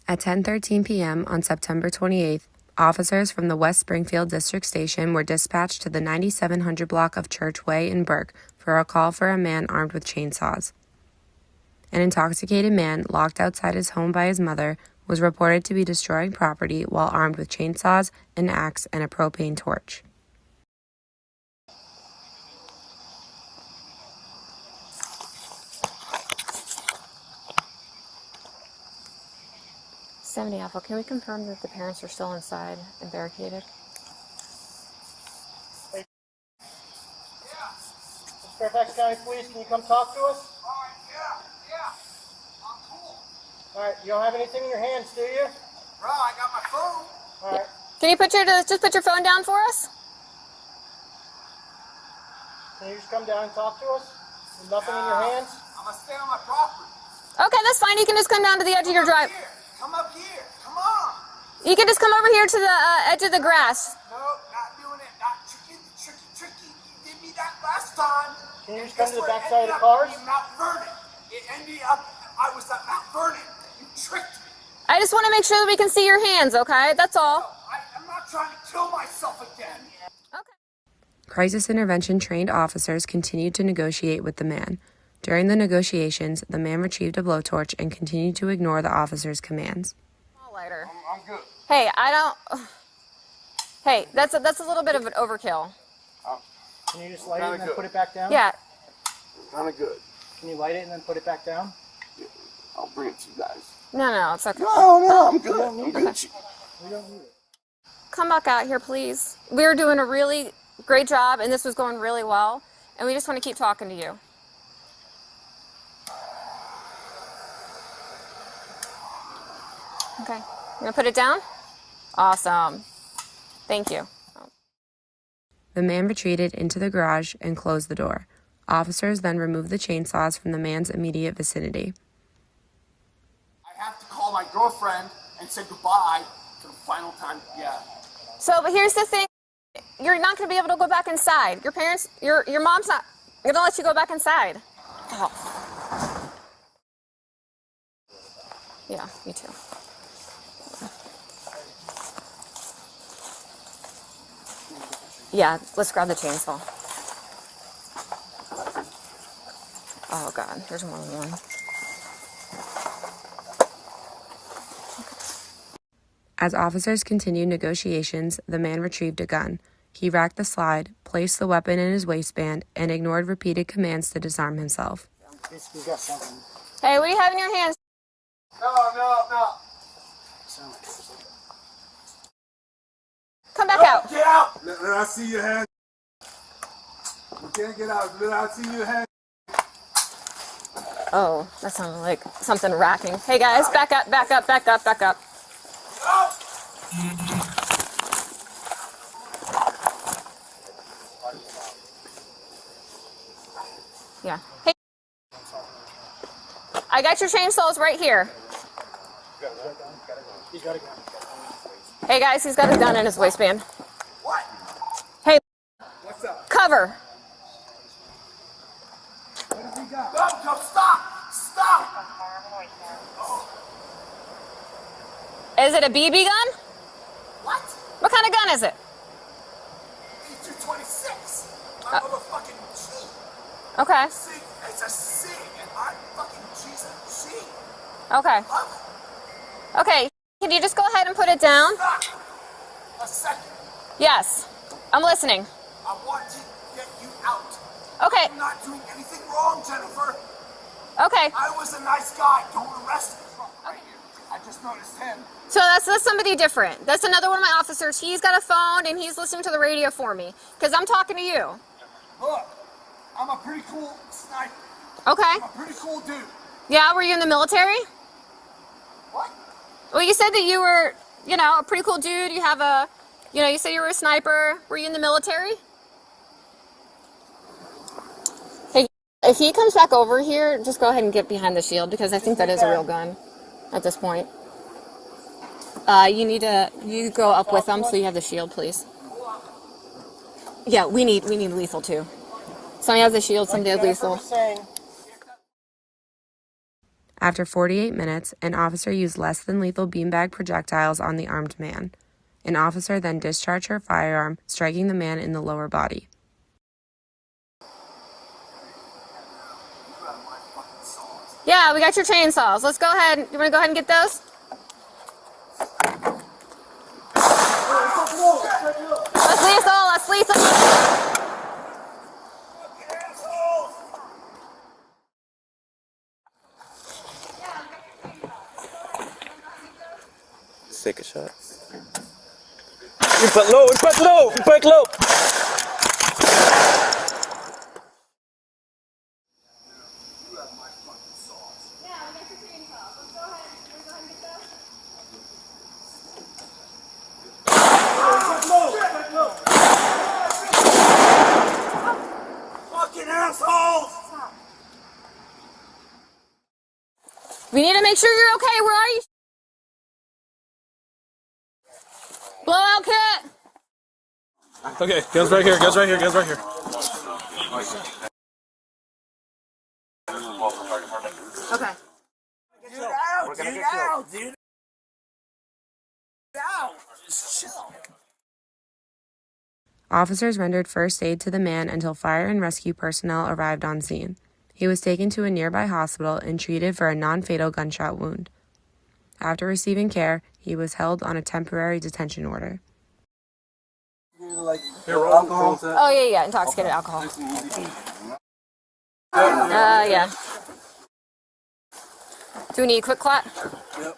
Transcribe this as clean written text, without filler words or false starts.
At 10:13 p.m. on September 28th, officers from the West Springfield District Station were dispatched to the 9700 block of Church Way in Burke for a call for a man armed with chainsaws. An intoxicated man locked outside his home by his mother was reported to be destroying property while armed with chainsaws, an axe, and a propane torch. Alpha, can we confirm that the parents are still inside and barricaded? Yeah. Fairfax County Police, can you come talk to us? Alright, yeah. I'm cool. Alright, you don't have anything in your hands, do you? Bro, I got my phone. Alright. Can you just put your phone down for us? Can you just come down and talk to us? With nothing in your hands? I'm gonna stay on my property. Okay, that's fine. You can just come down to the edge of your drive. Come up here. Come on. You can just come over here to the edge of the grass. No, not doing it. Not tricky. You did me that last time. Can you just come to the backside of the cars? Mount Vernon. It ended up, I was at Mount Vernon. You tricked me. I just want to make sure that we can see your hands, okay? That's all. No, I'm not trying to kill myself again. Okay. Crisis intervention trained officers continued to negotiate with the man. During the negotiations, the man retrieved a blowtorch and continued to ignore the officer's commands. Lighter. I'm good. Hey, Hey, that's a little bit of an overkill. Can you just light it and then put it back down? Yeah. Kind of good. Can you light it and then put it back down? Yeah, I'll bring it to you guys. No, it's okay. No, I'm good. I'm good. We don't need it. Come back out here, please. We were doing a really great job, and this was going really well, and we just want to keep talking to you. Okay. You gonna put it down? Awesome. Thank you. The man retreated into the garage and closed the door. Officers then removed the chainsaws from the man's immediate vicinity. I have to call my girlfriend and say goodbye for the final time. Yeah. So, but here's the thing. You're not going to be able to go back inside. Your parents, your mom's not going to let you go back inside. Oh. Yeah, me too. Yeah, let's grab the chainsaw. Oh God, there's more than one. As officers continued negotiations, the man retrieved a gun. He racked the slide, placed the weapon in his waistband, and ignored repeated commands to disarm himself. Basically got something. Hey, what do you have in your hands? No. Come back out. Get out. Let I see your hand. You can't get out. Let I see your hand. Oh, that sounded like something racking. Hey guys, back up. No. Yeah. Hey, I got your chainsaws right here. He's got a gun. Hey guys, he's got a gun in his waistband. What? Hey, What's up? cover. What has he got? No, stop. Is it a BB gun? What? What kind of gun is it? D226. My motherfucking G. Okay. C. It's a C, and I'm fucking G's a G. Okay. Love Okay. Can you just go ahead and put it down? Stop. A second. Yes. I'm listening. I want to get you out. Okay. I'm not doing anything wrong, Jennifer. Okay. I was a nice guy. Don't arrest me. Right here. I just noticed him. So that's somebody different. That's another one of my officers. He's got a phone and he's listening to the radio for me because I'm talking to you. Look, I'm a pretty cool sniper. Okay. I'm a pretty cool dude. Yeah, were you in the military? What? Well, you said that you were, a pretty cool dude. You have you said you were a sniper. Were you in the military? Hey, if he comes back over here, just go ahead and get behind the shield because I think that is a real gun at this point. You go up with them so you have the shield, please. Yeah, we need lethal too. Somebody has the shield, somebody has lethal. After 48 minutes, an officer used less than lethal beanbag projectiles on the armed man. An officer then discharged her firearm, striking the man in the lower body. Yeah, we got your chainsaws. Let's go ahead. You want to go ahead and get those? That's lethal. That's lethal. Take a shot. Impact low, impact low, impact low. Fucking assholes! We need to make sure you're okay. Where are you? Blowout kit. Okay, guns right here, guns right here, guns right here. Okay. Get out, dude, out, dude. Out. Just chill. Officers rendered first aid to the man until fire and rescue personnel arrived on scene. He was taken to a nearby hospital and treated for a non-fatal gunshot wound. After receiving care, he was held on a temporary detention order. Alcohol? Oh, yeah, intoxicated alcohol. Yeah. Do we need a quick clap? Yep.